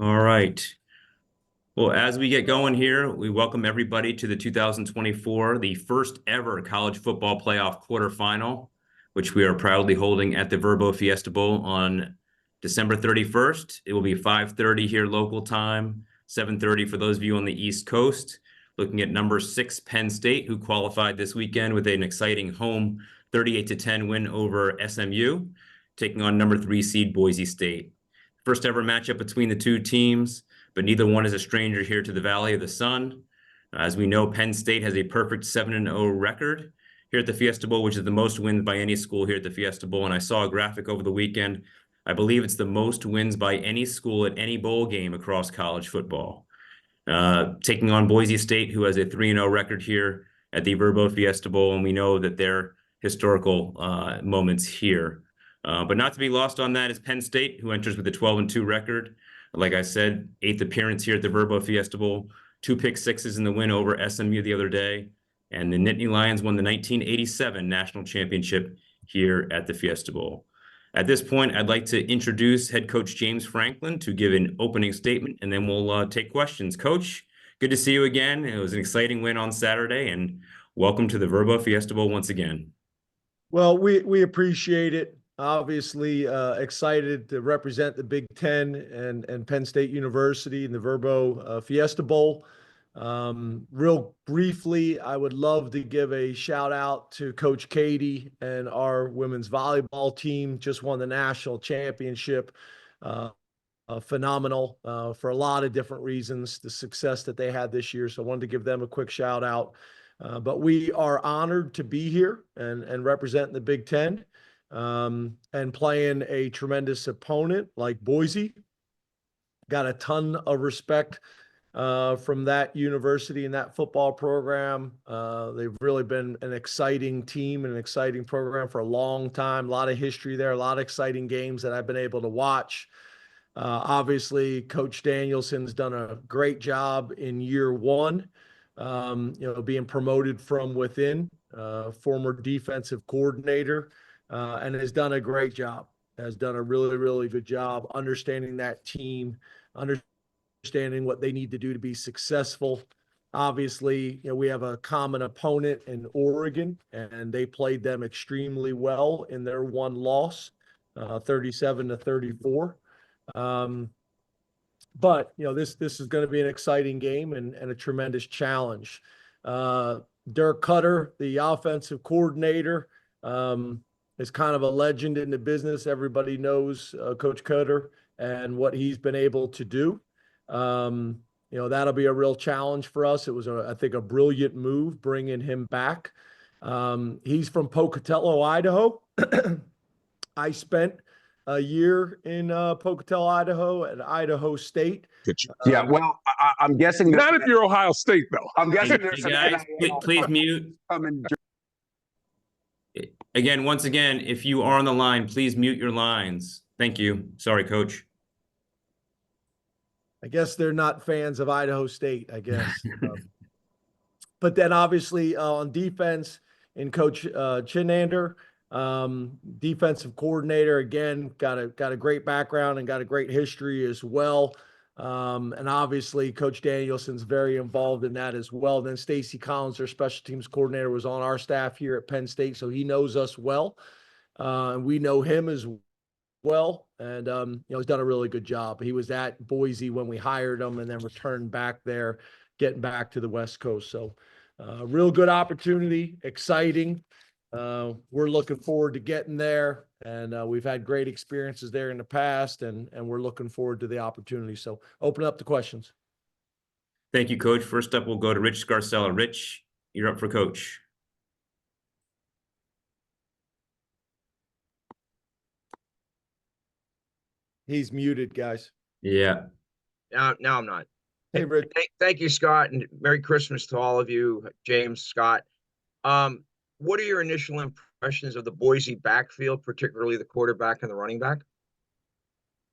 All right. Well, as we get going here, we welcome everybody to the 2024, the first ever college football playoff quarterfinal, which we are proudly holding at the Verbo Fiesta Bowl on December 31st. It will be 5:30 here local time, 7:30 for those of you on the East Coast. Looking at number 6 Penn State, who qualified this weekend with an exciting home 38-10 win over SMU, taking on number 3 seed Boise State. First ever matchup between the two teams, but neither one is a stranger here to the Valley of the Sun. As we know, Penn State has a perfect 7-0 record here at the Fiesta Bowl, which is the most wins by any school here at the Fiesta Bowl. And I saw a graphic over the weekend. I believe it's the most wins by any school at any bowl game across college football. Taking on Boise State, who has a 3-0 record here at the Verbo Fiesta Bowl, and we know that their historical moments here. But not to be lost on that is Penn State, who enters with a 12-2 record. Like I said, 8th appearance here at the Verbo Fiesta Bowl, 2 pick sixes in the win over SMU the other day. And the Nittany Lions won the 1987 national championship here at the Fiesta Bowl. At this point, I'd like to introduce head coach James Franklin to give an opening statement, and then we'll take questions. Coach, good to see you again. It was an exciting win on Saturday, and welcome to the Verbo Fiesta Bowl once again. Well, we appreciate it. Obviously, excited to represent the Big Ten and Penn State University in the Verbo Fiesta Bowl. Real briefly, I would love to give a shout out to Coach Katie and our women's volleyball team. Just won the national championship. Phenomenal for a lot of different reasons, the success that they had this year. So I wanted to give them a quick shout out. But we are honored to be here and represent the Big Ten. And playing a tremendous opponent like Boise. Got a ton of respect from that university and that football program. They've really been an exciting team and an exciting program for a long time. A lot of history there, a lot of exciting games that I've been able to watch. Obviously, Coach Danielson's done a great job in year one, being promoted from within, former defensive coordinator. And has done a great job, has done a really, really good job understanding that team, understanding what they need to do to be successful. Obviously, we have a common opponent in Oregon, and they played them extremely well in their one loss, 37-34. But, this is going to be an exciting game and a tremendous challenge. Dirk Cutter, the offensive coordinator, is kind of a legend in the business. Everybody knows Coach Cutter and what he's been able to do. That'll be a real challenge for us. It was, I think, a brilliant move bringing him back. He's from Pocatello, Idaho. I spent a year in Pocatello, Idaho at Idaho State. Yeah, well, I'm guessing not if you're Ohio State, though. I'm guessing Hey, there's some guys, please mute. Again, once again, if you are on the line, please mute your lines. Thank you. Sorry, Coach. I guess they're not fans of Idaho State, I guess. But then obviously on defense, in Coach Chinander, defensive coordinator, again, got a great background and got a great history as well. And obviously Coach Danielson's very involved in that as well. Then Stacy Collins, their special teams coordinator, was on our staff here at Penn State, so he knows us well. And we know him as well. And, he's done a really good job. He was at Boise when we hired him and then returned back there, getting back to the West Coast. So real good opportunity, exciting. We're looking forward to getting there, and we've had great experiences there in the past, and we're looking forward to the opportunity. So open up the questions. Thank you, Coach. First up, we'll go to Rich Scarcella. Rich, you're up for Coach. He's muted, guys. Yeah. No, I'm not. Hey, Rich. Thank you, Scott, and Merry Christmas to all of you, James, Scott. What are your initial impressions of the Boise backfield, particularly the quarterback and the running back?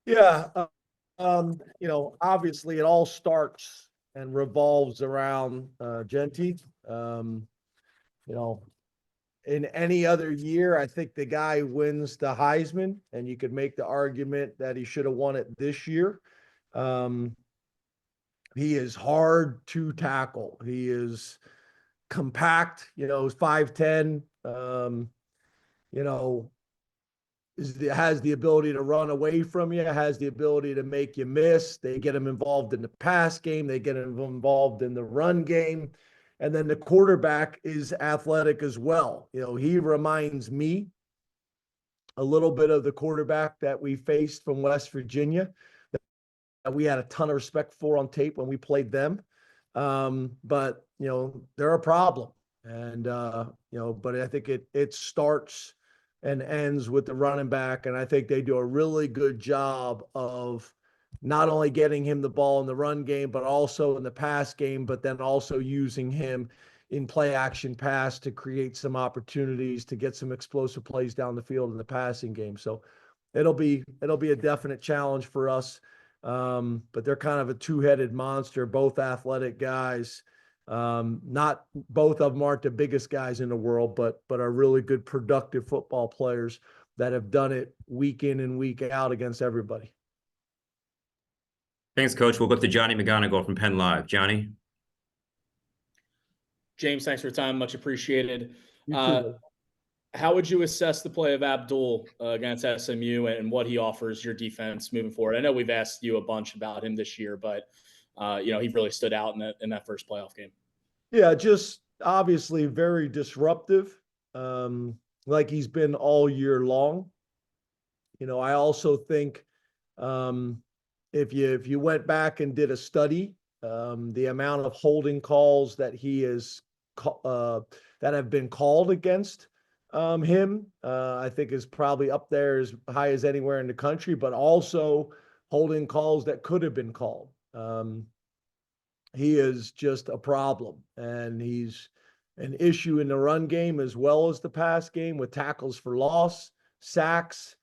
Yeah, obviously it all starts and revolves around Jeanty. In any other year, I think the guy wins the Heisman, and you could make the argument that he should have won it this year. He is hard to tackle. He is compact, 5'10", you know, has the ability to run away from you, has the ability to make you miss. They get him involved in the pass game. They get him involved in the run game. And then the quarterback is athletic as well. He reminds me a little bit of the quarterback that we faced from West Virginia that we had a ton of respect for on tape when we played them. But, they're a problem. And, but I think it starts and ends with the running back. And I think they do a really good job of not only getting him the ball in the run game, but also in the pass game, but then also using him in play action pass to create some opportunities to get some explosive plays down the field in the passing game. So it'll be a definite challenge for us. But they're kind of a two-headed monster, both athletic guys. Not both of them aren't the biggest guys in the world, but are really good, productive football players that have done it week in and week out against everybody. Thanks, Coach. We'll go to Johnny McGonigal from Penn Live. Johnny? James, thanks for your time. Much appreciated. You too. How would you assess the play of Abdul against SMU and what he offers your defense moving forward? I know we've asked you a bunch about him this year, but he really stood out in that first playoff game. Yeah, just obviously very disruptive, like he's been all year long. I also think if you went back and did a study, the amount of holding calls that he is that have been called against him, I think is probably up there as high as anywhere in the country, but also holding calls that could have been called. He is just a problem, and he's an issue in the run game as well as the pass game with tackles for loss, sacks.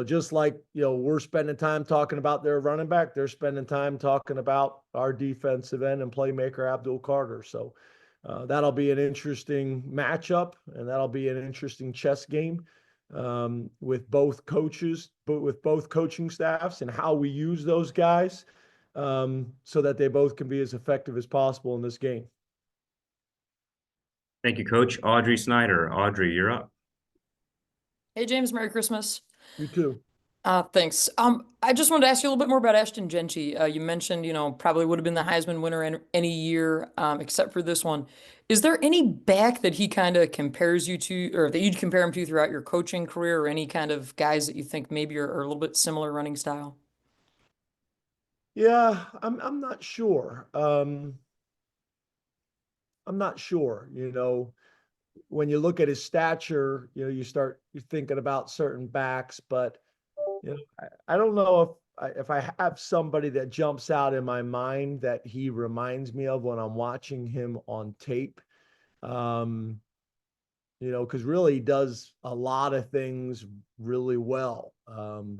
Just like, we're spending time talking about their running back, they're spending time talking about our defensive end and playmaker Abdul Carter. So that'll be an interesting matchup, and that'll be an interesting chess game with both coaches, but with both coaching staffs and how we use those guys so that they both can be as effective as possible in this game. Thank you, Coach. Audrey Snyder. Audrey, you're up. Hey, James, Merry Christmas. You too. Thanks. I just wanted to ask you a little bit more about Ashton Jeanty. You mentioned, probably would have been the Heisman winner any year, except for this one. Is there any back that he kind of compares you to, or that you'd compare him to throughout your coaching career, or any kind of guys that you think maybe are a little bit similar running style? Yeah, I'm not sure. I'm not sure. When you look at his stature, you're thinking about certain backs, but I don't know if I have somebody that jumps out in my mind that he reminds me of when I'm watching him on tape. Because really he does a lot of things really well.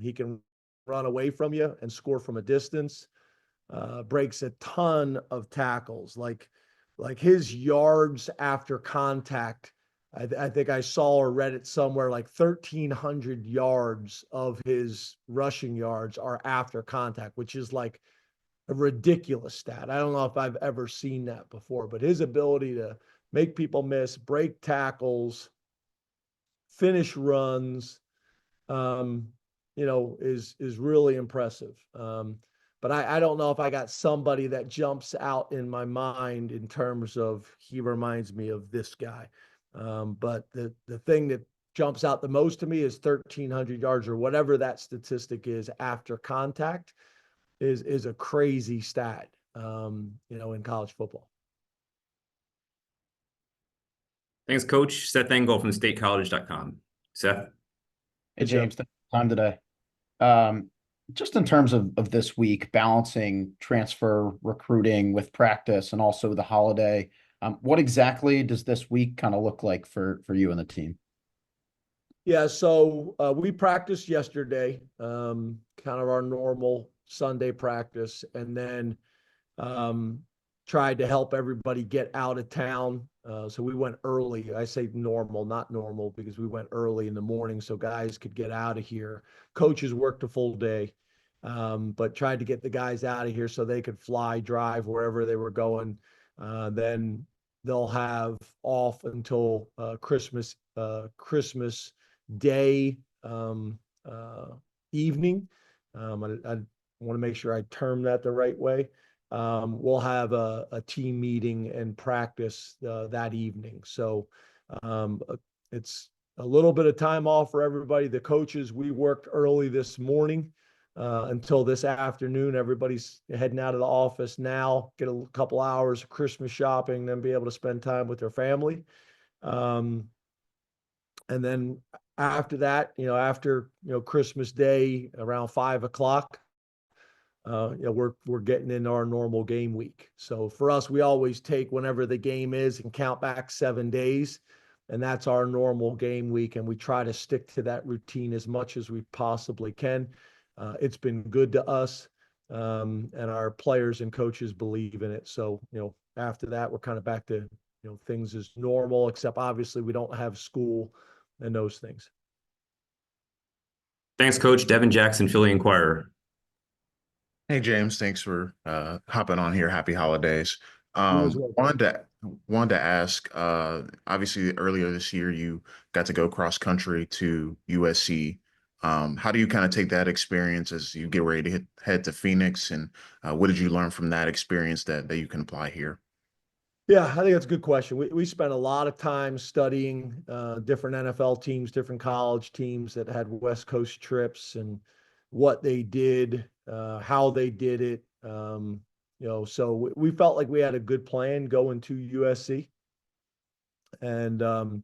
He can run away from you and score from a distance, breaks a ton of tackles, like his yards after contact. I think I saw or read it somewhere, like 1,300 yards of his rushing yards are after contact, which is like a ridiculous stat. I don't know if I've ever seen that before, but his ability to make people miss, break tackles, finish runs, is really impressive. But I don't know if I got somebody that jumps out in my mind in terms of he reminds me of this guy. But the thing that jumps out the most to me is 1,300 yards or whatever that statistic is after contact is a crazy stat, in college football. Thanks, Coach. Seth Engel from statecollege.com. Seth? Hey, James, thanks for the time today. Just in terms of this week, balancing transfer recruiting with practice and also the holiday, what exactly does this week kind of look like for you and the team? Yeah, so we practiced yesterday, kind of our normal Sunday practice, and then tried to help everybody get out of town. So we went early. I say normal, not normal, because we went early in the morning so guys could get out of here. Coaches worked a full day. but tried to get the guys out of here so they could fly, drive wherever they were going. Then they'll have off until Christmas Day evening. I want to make sure I term that the right way. We'll have a team meeting and practice that evening. So it's a little bit of time off for everybody. The coaches, we worked early this morning until this afternoon. Everybody's heading out of the office now, get a couple hours of Christmas shopping, then be able to spend time with their family. And then after that, after, Christmas Day around 5:00, we're getting into our normal game week. So for us, we always take whenever the game is and count back 7 days. And that's our normal game week. And we try to stick to that routine as much as we possibly can. It's been good to us. And our players and coaches believe in it. So, after that, we're kind of back to, things as normal, except obviously we don't have school and those things. Thanks, Coach. Devin Jackson, Philly Inquirer. Hey, James, thanks for hopping on here. Happy holidays. as well. Wanted to ask, obviously earlier this year you got to go cross country to USC. How do you kind of take that experience as you get ready to head to Phoenix, and what did you learn from that experience that you can apply here? Yeah, I think that's a good question. We spent a lot of time studying different NFL teams, different college teams that had West Coast trips and what they did, how they did it. So we felt like we had a good plan going to USC. And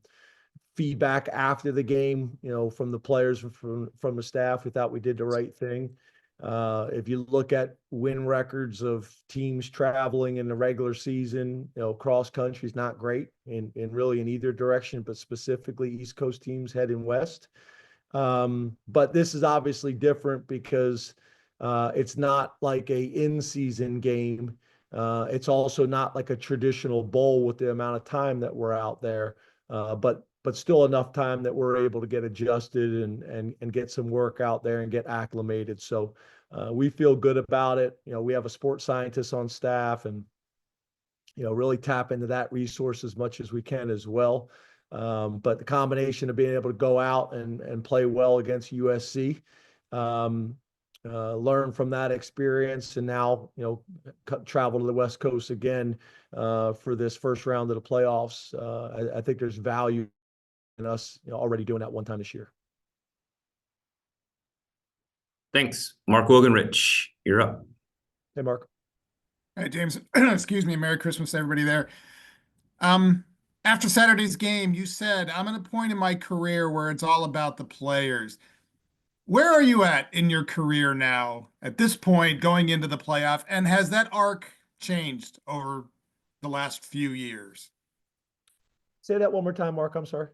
feedback after the game, from the players, from the staff, we thought we did the right thing. If you look at win records of teams traveling in the regular season, cross country is not great in really in either direction, but specifically East Coast teams heading west. But this is obviously different because it's not like a in-season game. It's also not like a traditional bowl with the amount of time that we're out there, but still enough time that we're able to get adjusted and get some work out there and get acclimated. So we feel good about it. We have a sports scientist on staff, and really tap into that resource as much as we can as well. But the combination of being able to go out and play well against USC, learn from that experience, and now travel to the West Coast again for this first round of the playoffs. I think there's value in us already doing that one time this year. Thanks. Mark Wogenrich, you're up. Hey, Mark. Hey, James. Excuse me. Merry Christmas to everybody there. After Saturday's game, you said, I'm at a point in my career where it's all about the players. Where are you at in your career now at this point going into the playoff? And has that arc changed over the last few years? Say that one more time, Mark. I'm sorry.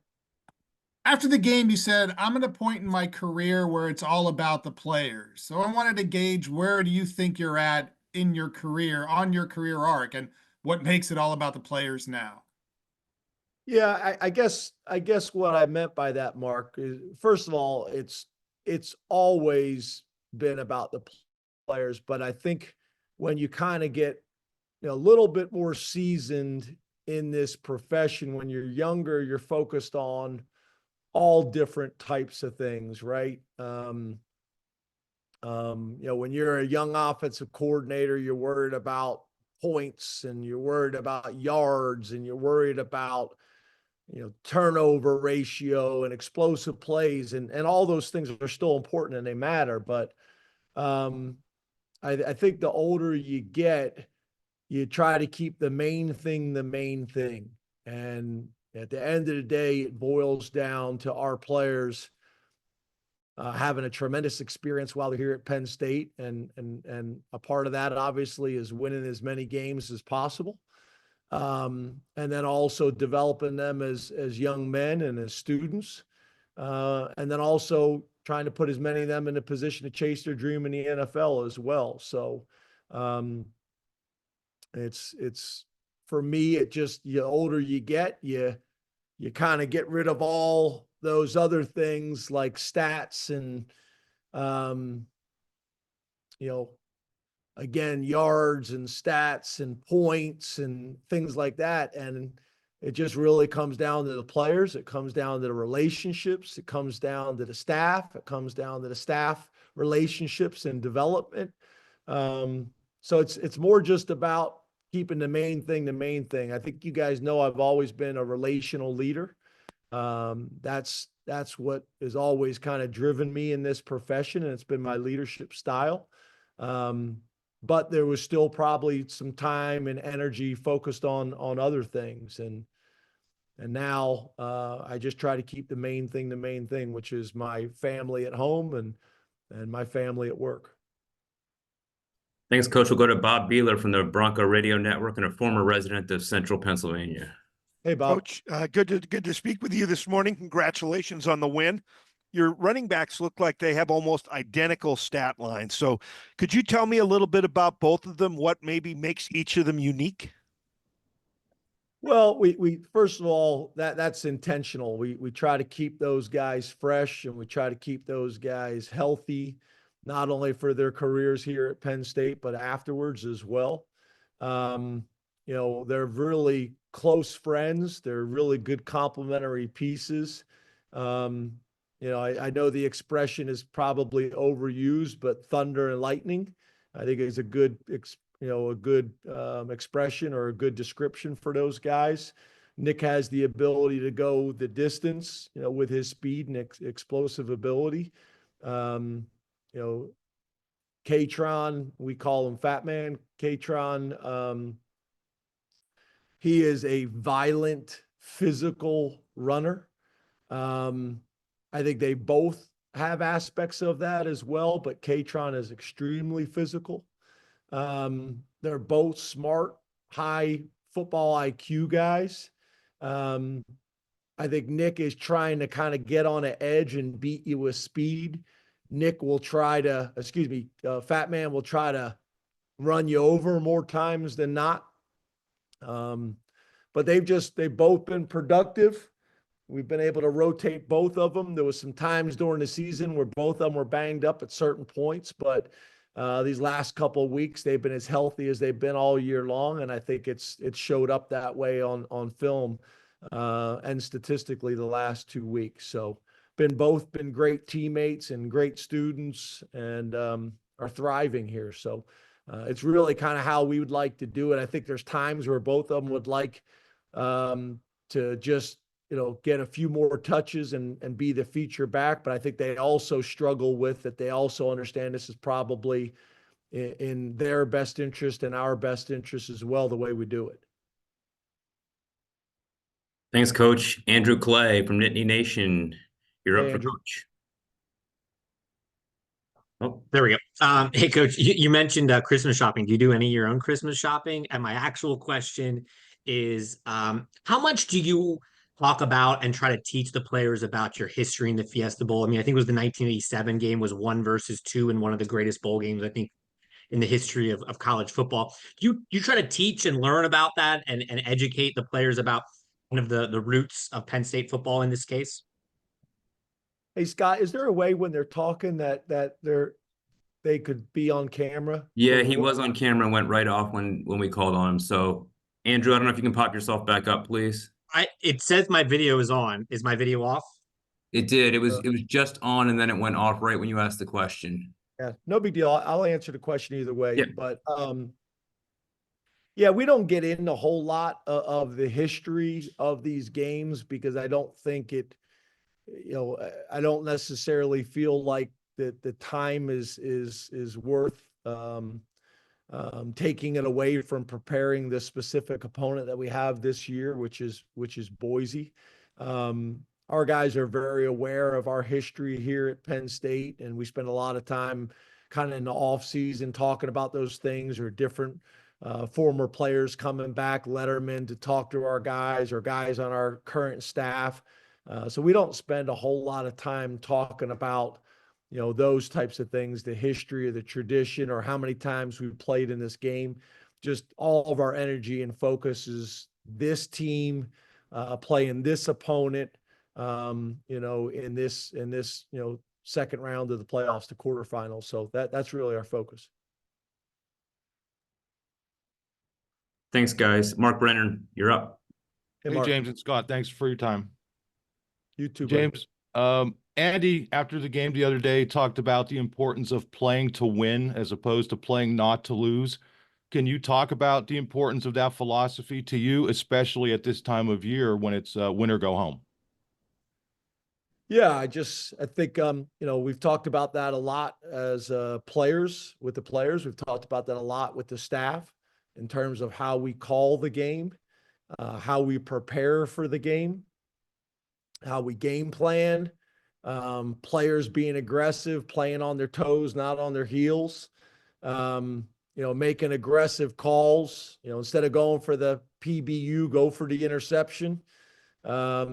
After the game, you said, I'm at a point in my career where it's all about the players. So I wanted to gauge, where do you think you're at in your career, on your career arc, and what makes it all about the players now? Yeah, I guess what I meant by that, Mark, is first of all, it's always been about the players, but I think when you kind of get a little bit more seasoned in this profession, when you're younger, you're focused on all different types of things, right? When you're a young offensive coordinator, you're worried about points, and you're worried about yards, and you're worried about turnover ratio and explosive plays, and all those things are still important and they matter. But I think the older you get, you try to keep the main thing. And at the end of the day, it boils down to our players having a tremendous experience while they're here at Penn State. And a part of that obviously is winning as many games as possible. And then also developing them as young men and as students. And then also trying to put as many of them in a position to chase their dream in the NFL as well. So it's for me, it just, the older you get, you kind of get rid of all those other things like stats and again, yards and stats and points and things like that. And it just really comes down to the players. It comes down to the relationships. It comes down to the staff. It comes down to the staff relationships and development. So it's more just about keeping the main thing the main thing. I think you guys know I've always been a relational leader. That's what has always kind of driven me in this profession, and it's been my leadership style. But there was still probably some time and energy focused on other things. And now I just try to keep the main thing, which is my family at home and my family at work. Thanks, Coach. We'll go to Bob Beeler from the Bronco Radio Network and a former resident of Central Pennsylvania. Hey, Bob. Coach, good to speak with you this morning. Congratulations on the win. Your running backs look like they have almost identical stat lines. So could you tell me a little bit about both of them, what maybe makes each of them unique? Well, we first of all, that's intentional. We try to keep those guys fresh, and we try to keep those guys healthy, not only for their careers here at Penn State, but afterwards as well. They're really close friends. They're really good complementary pieces. I know the expression is probably overused, but thunder and lightning, I think is a good expression or a good description for those guys. Nick has the ability to go the distance, with his speed and explosive ability. Katron, we call him Fat Man. Katron, he is a violent, physical runner. I think they both have aspects of that as well, but Katron is extremely physical. They're both smart, high football IQ guys. I think Nick is trying to kind of get on an edge and beat you with speed. Fat Man will try to run you over more times than not. But they've both been productive. We've been able to rotate both of them. There was some times during the season where both of them were banged up at certain points, but these last couple of weeks, they've been as healthy as they've been all year long. And I think it's showed up that way on film and statistically the last 2 weeks. So both been great teammates and great students and are thriving here. So it's really kind of how we would like to do it. I think there's times where both of them would like to just, get a few more touches and be the feature back. But I think they also struggle with that. They also understand this is probably in their best interest and our best interest as well, the way we do it. Thanks, Coach. Andrew Clay from Nittany Nation. You're up for Coach. Oh, there we go. Hey, Coach, you mentioned Christmas shopping. Do you do any of your own Christmas shopping? And my actual question is, how much do you talk about and try to teach the players about your history in the Fiesta Bowl? I mean, I think it was the 1987 game was 1 versus 2 in one of the greatest bowl games, I think, in the history of college football. Do you try to teach and learn about that and educate the players about one of the roots of Penn State football in this case? Hey, Scott, is there a way when they're talking that they could be on camera? Yeah, he was on camera and went right off when we called on him. So, Andrew, I don't know if you can pop yourself back up, please. It says my video is on. Is my video off? It did. It was just on, and then it went off right when you asked the question. Yeah, no big deal. I'll answer the question either way. Yeah. But we don't get into a whole lot of the history of these games because I don't think I don't necessarily feel like that the time is worth taking it away from preparing the specific opponent that we have this year, which is Boise. Our guys are very aware of our history here at Penn State, and we spend a lot of time kind of in the off season talking about those things, or different former players coming back, lettermen to talk to our guys, or guys on our current staff. So we don't spend a whole lot of time talking about, those types of things, the history or the tradition, or how many times we've played in this game. Just all of our energy and focus is this team playing this opponent, in this second round of the playoffs, the quarterfinals. So that's really our focus. Thanks, guys. Mark Brennan, you're up. Hey, Hey, Mark. James and Scott, thanks for your time. You too, buddy. James, Andy, after the game the other day, talked about the importance of playing to win as opposed to playing not to lose. Can you talk about the importance of that philosophy to you, especially at this time of year when it's win or go home? Yeah, I think, we've talked about that a lot as players with the players. We've talked about that a lot with the staff in terms of how we call the game, how we prepare for the game, how we game plan, players being aggressive, playing on their toes, not on their heels, making aggressive calls, instead of going for the PBU, go for the interception. I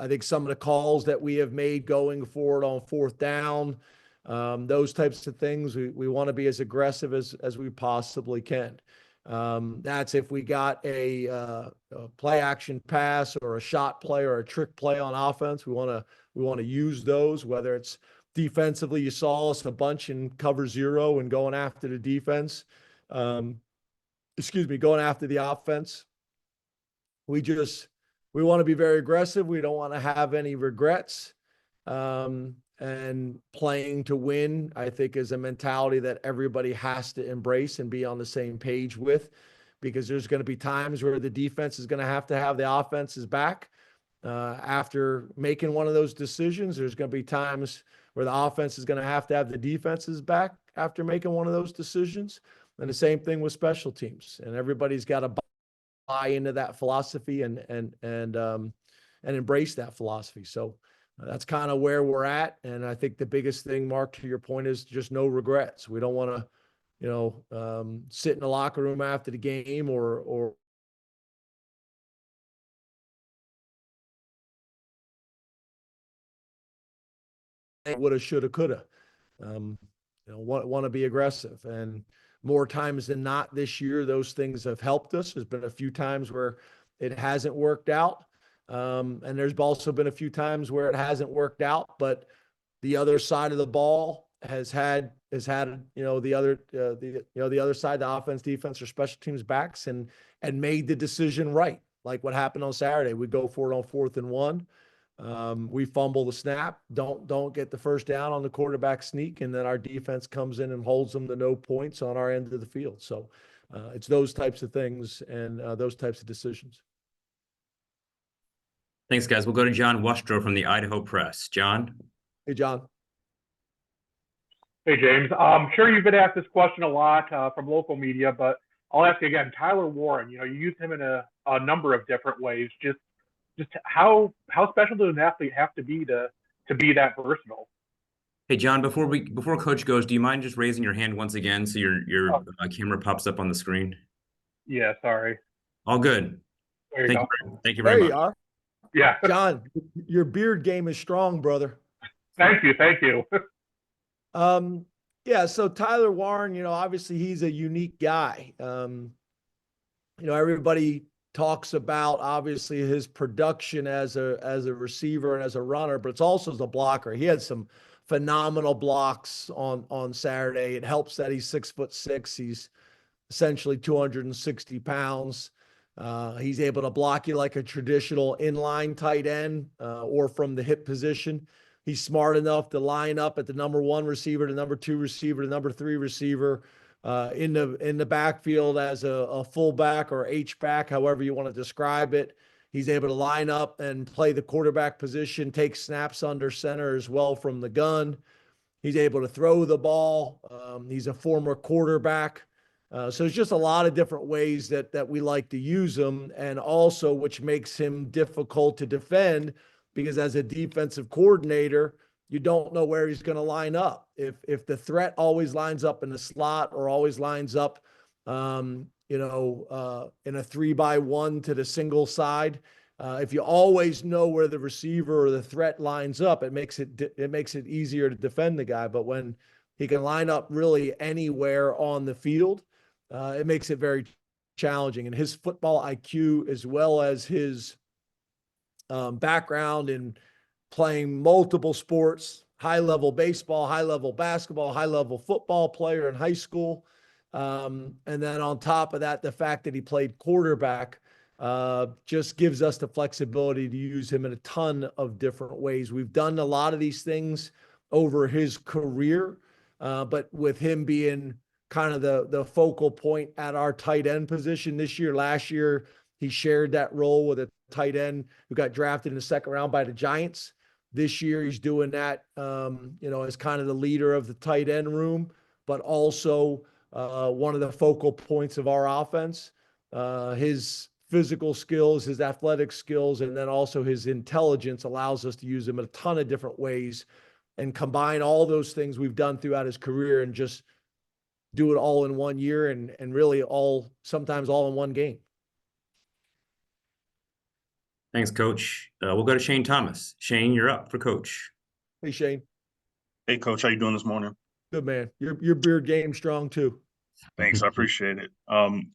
think some of the calls that we have made going forward on fourth down, those types of things, we want to be as aggressive as we possibly can. That's if we got a play action pass or a shot play or a trick play on offense, we want to use those, whether it's defensively, you saw us a bunch in cover zero and going after the defense, going after the offense. We want to be very aggressive. We don't want to have any regrets. And playing to win, I think, is a mentality that everybody has to embrace and be on the same page with, because there's going to be times where the defense is going to have the offense's back. After making one of those decisions, there's going to be times where the offense is going to have the defense's back after making one of those decisions. And the same thing with special teams. And everybody's got to buy into that philosophy and embrace that philosophy. So that's kind of where we're at. And I think the biggest thing, Mark, to your point, is just no regrets. We don't want to, sit in the locker room after the game or woulda, shoulda, coulda. Want to be aggressive. And more times than not this year, those things have helped us. There's been a few times where it hasn't worked out. And there's also been a few times where it hasn't worked out, but the other side of the ball has had the other side, the offense, defense, or special teams backs and made the decision right. Like what happened on Saturday. We go for it on 4th and 1. We fumble the snap, don't get the first down on the quarterback sneak, and then our defense comes in and holds them to no points on our end of the field. So it's those types of things and those types of decisions. Thanks, guys. We'll go to John Wustrow from the Idaho Press. John? Hey, John. Hey, James. I'm sure you've been asked this question a lot from local media, but I'll ask you again. Tyler Warren, you use him in a number of different ways. Just how special does an athlete have to be to be that versatile? Hey, John, before Coach goes, do you mind just raising your hand once again so your camera pops up on the screen? Yeah, sorry. All good. There you go. Thank you very much. There you are. Yeah. John, your beard game is strong, brother. Thank you. Yeah, so Tyler Warren, obviously he's a unique guy. Everybody talks about obviously his production as a receiver and as a runner, but it's also as a blocker. He had some phenomenal blocks on Saturday. It helps that he's 6'6". He's essentially 260 pounds. He's able to block you like a traditional inline tight end or from the hip position. He's smart enough to line up at the number 1 receiver, the number 2 receiver, the number 3 receiver in the backfield as a fullback or H-back, however you want to describe it. He's able to line up and play the quarterback position, take snaps under center as well from the gun. He's able to throw the ball. He's a former quarterback. So there's just a lot of different ways that we like to use him, and also which makes him difficult to defend because as a defensive coordinator, you don't know where he's going to line up. If the threat always lines up in the slot or always lines up, in a 3-by-1 to the single side, if you always know where the receiver or the threat lines up, it makes it easier to defend the guy. But when he can line up really anywhere on the field, it makes it very challenging. And his football IQ, as well as his background in playing multiple sports, high-level baseball, high-level basketball, high-level football player in high school, And then on top of that, the fact that he played quarterback just gives us the flexibility to use him in a ton of different ways. We've done a lot of these things over his career, but with him being kind of the focal point at our tight end position this year, last year, he shared that role with a tight end who got drafted in the second round by the Giants. This year, he's doing that, as kind of the leader of the tight end room, but also one of the focal points of our offense. His physical skills, his athletic skills, and then also his intelligence allows us to use him in a ton of different ways and combine all those things we've done throughout his career and just do it all in 1 year and really sometimes all in one game. Thanks, Coach. We'll go to Shane Thomas. Shane, you're up for Coach. Hey, Shane. Hey, Coach, how you doing this morning? Good, man. Your beard game strong too. Thanks, I appreciate it.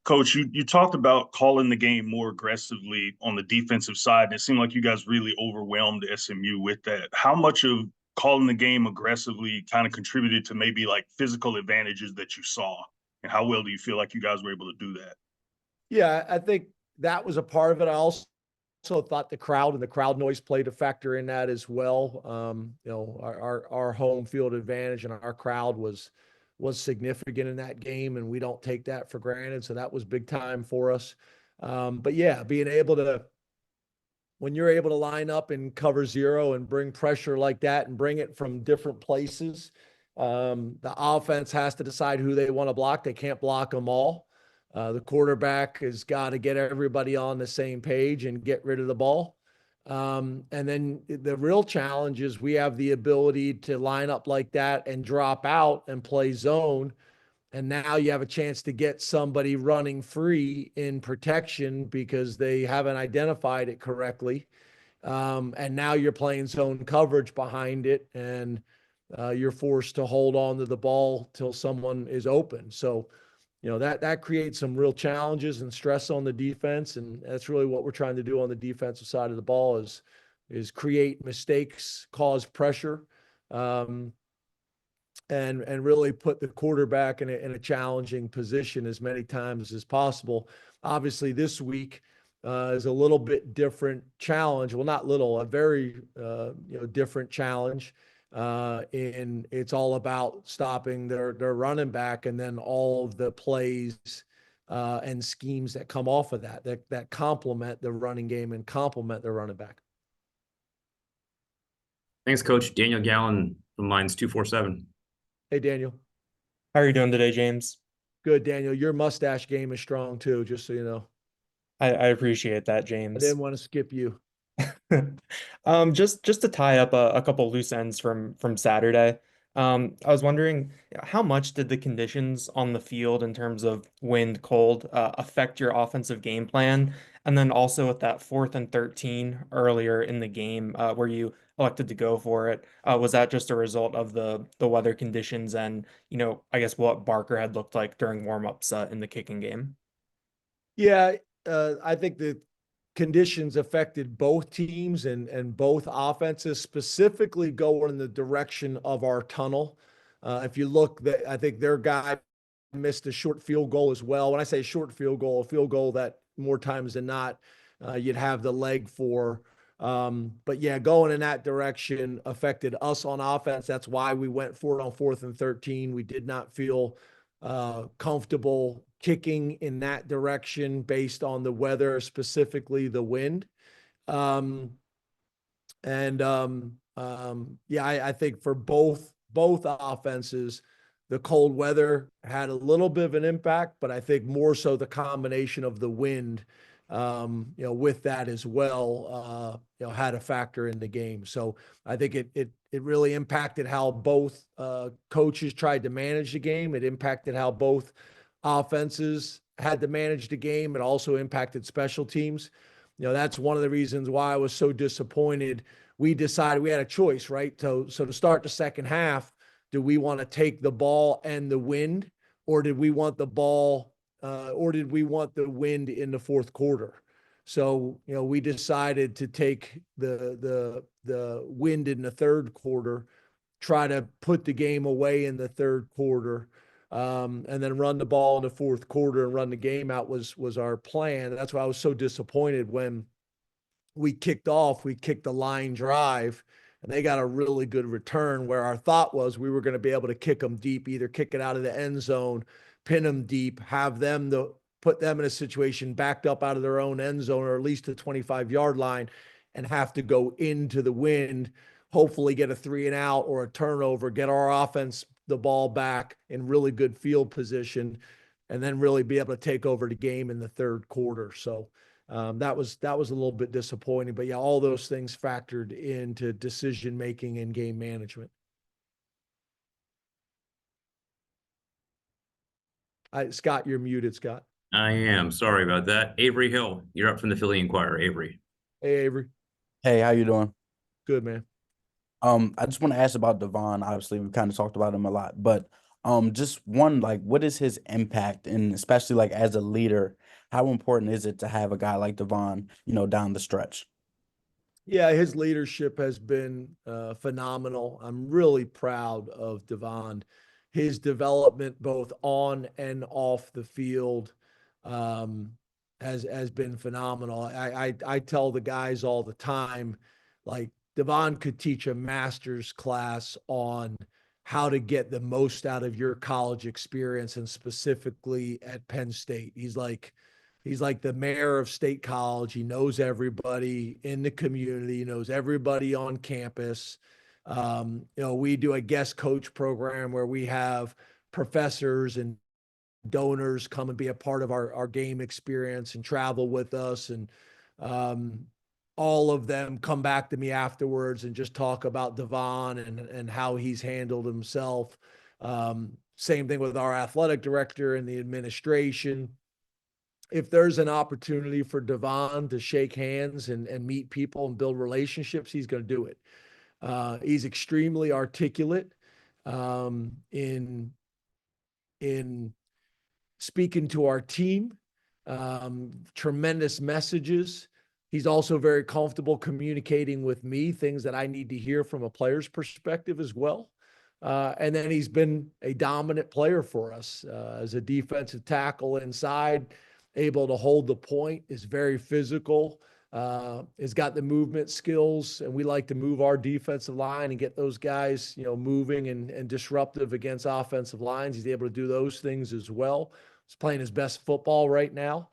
Coach, you talked about calling the game more aggressively on the defensive side, and it seemed like you guys really overwhelmed SMU with that. How much of calling the game aggressively kind of contributed to maybe like physical advantages that you saw, and how well do you feel like you guys were able to do that? Yeah, I think that was a part of it. I also thought the crowd and the crowd noise played a factor in that as well. Our home field advantage and our crowd was significant in that game, and we don't take that for granted. So that was big time for us. But yeah, when you're able to line up and cover zero and bring pressure like that and bring it from different places, the offense has to decide who they want to block. They can't block them all. The quarterback has got to get everybody on the same page and get rid of the ball. And then the real challenge is we have the ability to line up like that and drop out and play zone. And now you have a chance to get somebody running free in protection because they haven't identified it correctly. And now you're playing zone coverage behind it, and you're forced to hold on to the ball till someone is open. So, that creates some real challenges and stress on the defense. And that's really what we're trying to do on the defensive side of the ball is create mistakes, cause pressure, and really put the quarterback in a challenging position as many times as possible. Obviously, this week is a little bit different challenge. Well, not little, a very different challenge. And it's all about stopping their running back, and then all of the plays and schemes that come off of that complement the running game and complement the running back. Thanks, Coach. Daniel Gallen from Lines 247. Hey, Daniel. How are you doing today, James? Good, Daniel. Your mustache game is strong too, just so you know. I appreciate that, James. I didn't want to skip you. Just to tie up a couple loose ends from Saturday. I was wondering, how much did the conditions on the field in terms of wind, cold, affect your offensive game plan? And then also with that 4th and 13 earlier in the game, where you elected to go for it, was that just a result of the weather conditions and, I guess what Barker had looked like during warmups in the kicking game? Yeah, I think the conditions affected both teams and both offenses, specifically going in the direction of our tunnel. If you look, I think their guy missed a short field goal as well. When I say short field goal, a field goal that more times than not you'd have the leg for. But yeah, going in that direction affected us on offense. That's why we went for it on 4th and 13. We did not feel comfortable kicking in that direction based on the weather, specifically the wind. I think for both offenses, the cold weather had a little bit of an impact, but I think more so the combination of the wind, with that as well, had a factor in the game. So I think it really impacted how both coaches tried to manage the game. It impacted how both offenses had to manage the game. It also impacted special teams. That's one of the reasons why I was so disappointed. We decided we had a choice, right? So to start the second half, do we want to take the ball and the wind, or did we want the ball, or did we want the wind in the fourth quarter? So, we decided to take the wind in the third quarter, try to put the game away in the third quarter, and then run the ball in the fourth quarter and run the game out was our plan. And that's why I was so disappointed when we kicked off. We kicked the line drive, and they got a really good return where our thought was we were going to be able to kick them deep, either kick it out of the end zone, pin them deep, have them put them in a situation backed up out of their own end zone or at least the 25-yard line and have to go into the wind, hopefully get a 3-and-out or a turnover, get our offense the ball back in really good field position, and then really be able to take over the game in the third quarter. So that was a little bit disappointing, but yeah, all those things factored into decision-making and game management. Scott, you're muted, Scott. I am. Sorry about that. Avery Hill, you're up from the Philly Inquirer. Avery. Hey, Avery. Hey, how you doing? Good, man. I just want to ask about Devon. Obviously, we kind of talked about him a lot, but just one, like, what is his impact, and especially like as a leader, how important is it to have a guy like Devon, down the stretch? Yeah, his leadership has been phenomenal. I'm really proud of Devon. His development, both on and off the field, has been phenomenal. I tell the guys all the time, like, Devon could teach a master's class on how to get the most out of your college experience, and specifically at Penn State. He's like the mayor of State College. He knows everybody in the community, he knows everybody on campus. We do a guest coach program where we have professors and donors come and be a part of our game experience and travel with us. And all of them come back to me afterwards and just talk about Devon and how he's handled himself. Same thing with our athletic director and the administration. If there's an opportunity for Devon to shake hands and meet people and build relationships, he's going to do it. He's extremely articulate in speaking to our team, tremendous messages. He's also very comfortable communicating with me things that I need to hear from a player's perspective as well. And then he's been a dominant player for us as a defensive tackle inside, able to hold the point, is very physical, has got the movement skills, and we like to move our defensive line and get those guys, moving and disruptive against offensive lines. He's able to do those things as well. He's playing his best football right now.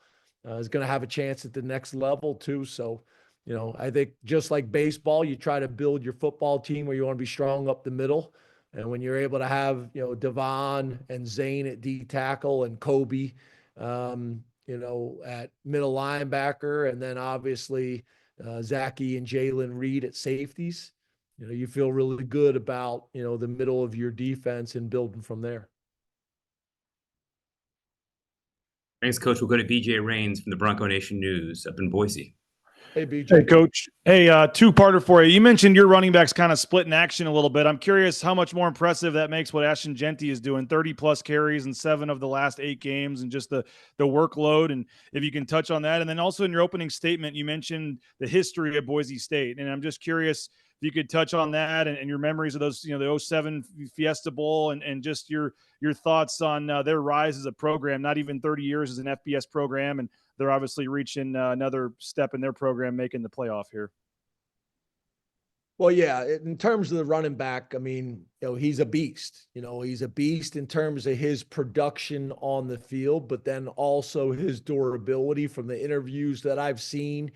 He's going to have a chance at the next level too. So, I think just like baseball, you try to build your football team where you want to be strong up the middle. And when you're able to have, Devon and Zane at D tackle and Kobe, at middle linebacker, and then obviously Zachy and Jalen Reed at safeties, you feel really good about, the middle of your defense and building from there. Thanks, Coach. We'll go to BJ Rains from the Bronco Nation News up in Boise. Hey, BJ. Hey, Coach. Hey, two-parter for you. You mentioned your running backs kind of splitting action a little bit. I'm curious how much more impressive that makes what Ashton Jeanty is doing, 30-plus carries in 7 of the last 8 games, and just the workload, and if you can touch on that. And then also in your opening statement, you mentioned the history of Boise State, and I'm just curious if you could touch on that and your memories of those, the 07 Fiesta Bowl, and just your thoughts on their rise as a program, not even 30 years as an FBS program, and they're obviously reaching another step in their program, making the playoff here. Well, yeah, in terms of the running back, I mean, he's a beast. He's a beast in terms of his production on the field, but then also his durability from the interviews that I've seen.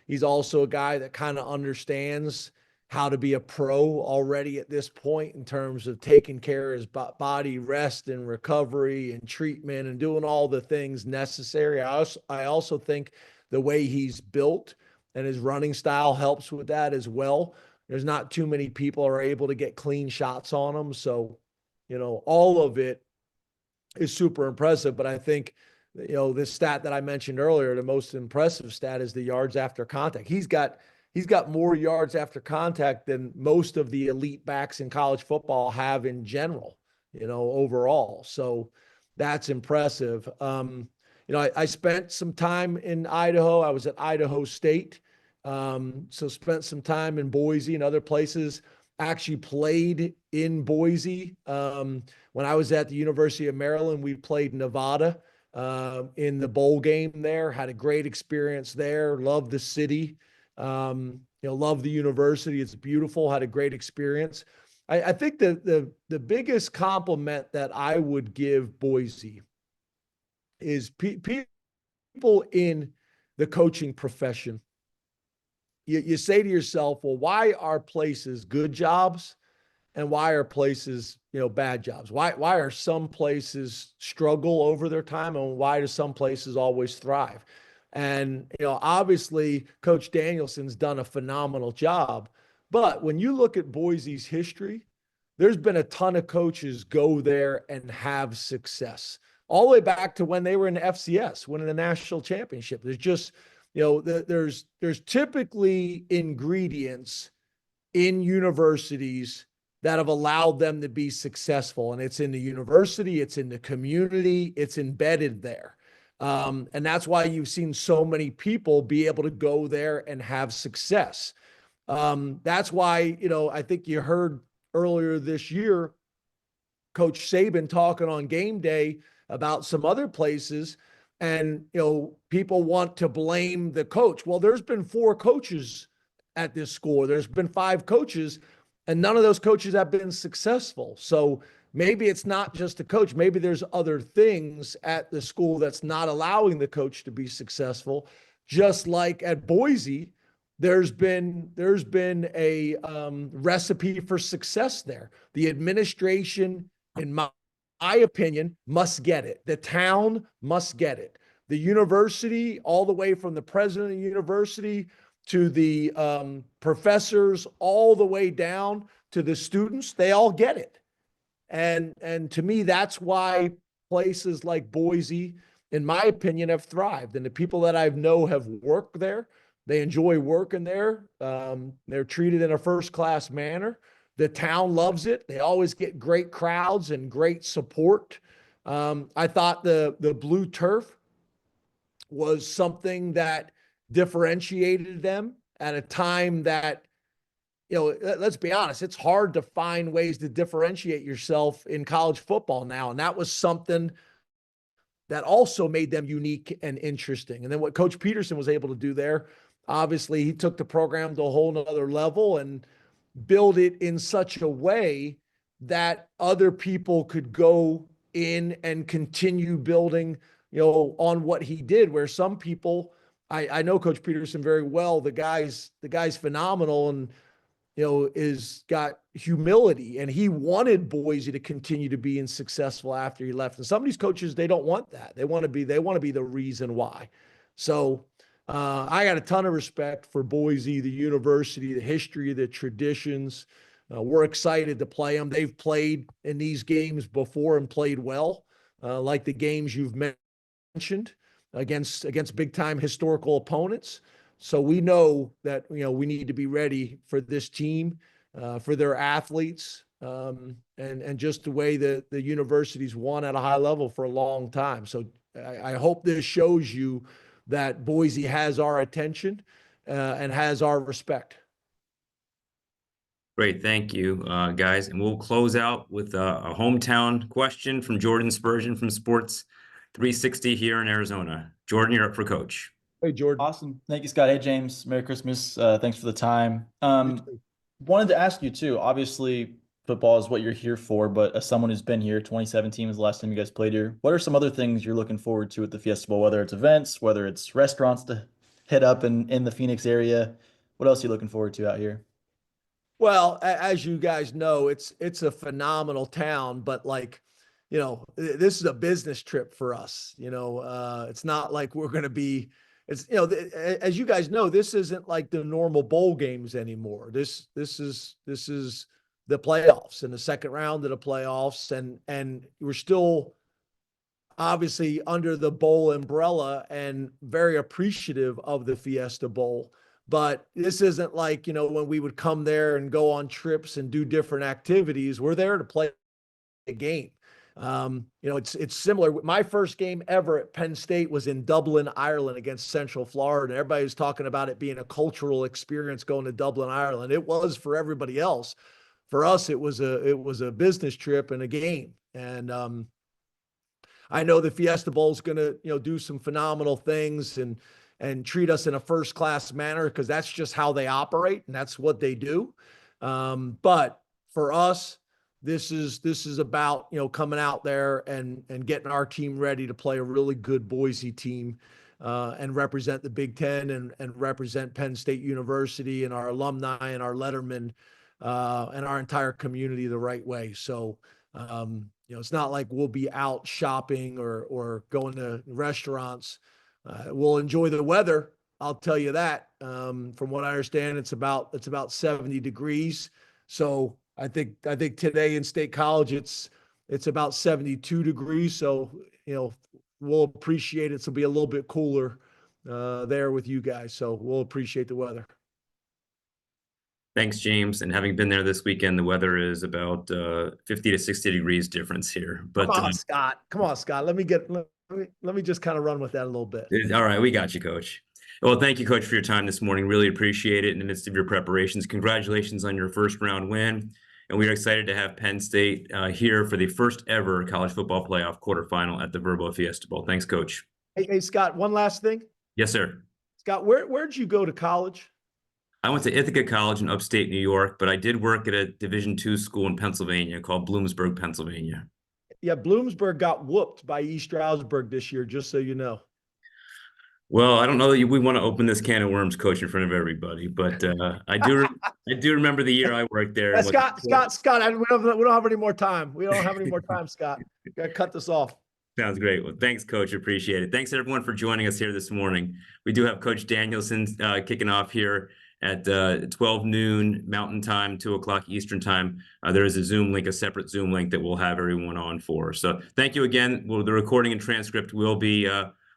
He's also a guy that kind of understands how to be a pro already at this point in terms of taking care of his body, rest and recovery and treatment and doing all the things necessary. I also think the way he's built and his running style helps with that as well. There's not too many people are able to get clean shots on him. So, all of it is super impressive. But I think, this stat that I mentioned earlier, the most impressive stat is the yards after contact. He's got more yards after contact than most of the elite backs in college football have in general, overall. So that's impressive. I spent some time in Idaho. I was at Idaho State. So spent some time in Boise and other places. actually played in Boise. When I was at the University of Maryland, we played Nevada in the bowl game there, had a great experience there, loved the city, loved the university. It's beautiful, had a great experience. I think the biggest compliment that I would give Boise is people in the coaching profession. You say to yourself, well, why are places good jobs and why are places, bad jobs? Why are some places struggle over their time and why do some places always thrive? And, obviously Coach Danielson's done a phenomenal job, but when you look at Boise's history, there's been a ton of coaches go there and have success all the way back to when they were in the FCS, winning the national championship. There's just, there's typically ingredients in universities that have allowed them to be successful. And it's in the university, it's in the community, it's embedded there. And that's why you've seen so many people be able to go there and have success. That's why, I think you heard earlier this year, Coach Saban talking on game day about some other places. And, people want to blame the coach. Well, there's been 4 coaches at this school. There's been 5 coaches, and none of those coaches have been successful. So maybe it's not just the coach. Maybe there's other things at the school that's not allowing the coach to be successful. Just like at Boise, there's been a recipe for success there. The administration, in my opinion, must get it. The town must get it. The university, all the way from the president of the university to the professors, all the way down to the students, they all get it. And to me, that's why places like Boise, in my opinion, have thrived. And the people that I know have worked there, they enjoy working there. They're treated in a first-class manner. The town loves it. They always get great crowds and great support. I thought the blue turf was something that differentiated them at a time that, let's be honest, it's hard to find ways to differentiate yourself in college football now. And that was something that also made them unique and interesting. And then what Coach Peterson was able to do there, obviously he took the program to a whole nother level and build it in such a way that other people could go in and continue building, on what he did, where some people, I know Coach Peterson very well. The guy's phenomenal and, is got humility, and he wanted Boise to continue to be successful after he left. And some of these coaches, they don't want that. They want to be the reason why. So I got a ton of respect for Boise, the university, the history, the traditions. We're excited to play them. They've played in these games before and played well, like the games you've mentioned against big time historical opponents. So we know that, we need to be ready for this team, for their athletes, and just the way that the university's won at a high level for a long time. So I hope this shows you that Boise has our attention and has our respect. Great. Thank you, guys. And we'll close out with a hometown question from Jordan Spurgeon from Sports 360 here in Arizona. Jordan, you're up for Coach. Hey, Jordan. Awesome. Thank you, Scott. Hey, James. Merry Christmas. Thanks for the time. Wanted to ask you too, obviously football is what you're here for, but as someone who's been here, 2017 was the last time you guys played here. What are some other things you're looking forward to at the Fiesta Bowl, whether it's events, whether it's restaurants to hit up in the Phoenix area? What else are you looking forward to out here? Well, as you guys know, it's a phenomenal town, but this is a business trip for us. It's not like we're going to be, as you guys know, this isn't like the normal bowl games anymore. This is the playoffs and the second round of the playoffs. And we're still obviously under the bowl umbrella and very appreciative of the Fiesta Bowl. But this isn't like, when we would come there and go on trips and do different activities. We're there to play a game. It's similar. My first game ever at Penn State was in Dublin, Ireland against Central Florida. Everybody was talking about it being a cultural experience going to Dublin, Ireland. It was for everybody else. for us, it was a business trip and a game. And I know the Fiesta Bowl is going to, do some phenomenal things and treat us in a first-class manner, because that's just how they operate and that's what they do. But for us, this is about, coming out there and getting our team ready to play a really good Boise team, and represent the Big Ten and represent Penn State University and our alumni and our lettermen, and our entire community the right way. So, it's not like we'll be out shopping or going to restaurants. We'll enjoy the weather, I'll tell you that. From what I understand, it's about 70 degrees. So I think today in State College it's about 72 degrees. So, we'll appreciate it. It'll be a little bit cooler there with you guys. So we'll appreciate the weather. Thanks, James. And having been there this weekend, the weather is about 50 to 60 degrees difference here. But Come on, Scott. Let me just kind of run with that a little bit. All right, we got you, Coach. Well, thank you, Coach, for your time this morning. Really appreciate it in the midst of your preparations. Congratulations on your first round win. And we are excited to have Penn State here for the first ever college football playoff quarterfinal at the Verbo Fiesta Bowl. Thanks, Coach. Hey, Scott, one last thing. Yes, sir. Scott, where'd you go to college? I went to Ithaca College in upstate New York, but I did work at a Division II school in Pennsylvania called Bloomsburg, Pennsylvania. Yeah, Bloomsburg got whooped by East Stroudsburg this year, just so you know. Well, I don't know that we want to open this can of worms, Coach, in front of everybody, but I do remember the year I worked there. Scott, we don't have any more time. We don't have any more time, Scott. Got to cut this off. Sounds great. Well, thanks, Coach. Appreciate it. Thanks, everyone, for joining us here this morning. We do have Coach Danielson kicking off here at 12 noon Mountain Time, 2 o'clock Eastern Time. There is a Zoom link, a separate Zoom link that we'll have everyone on for. So thank you again. The recording and transcript will be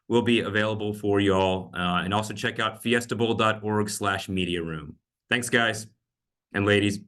available for you all. And also check out fiestabowl.org/media room. Thanks, guys and ladies.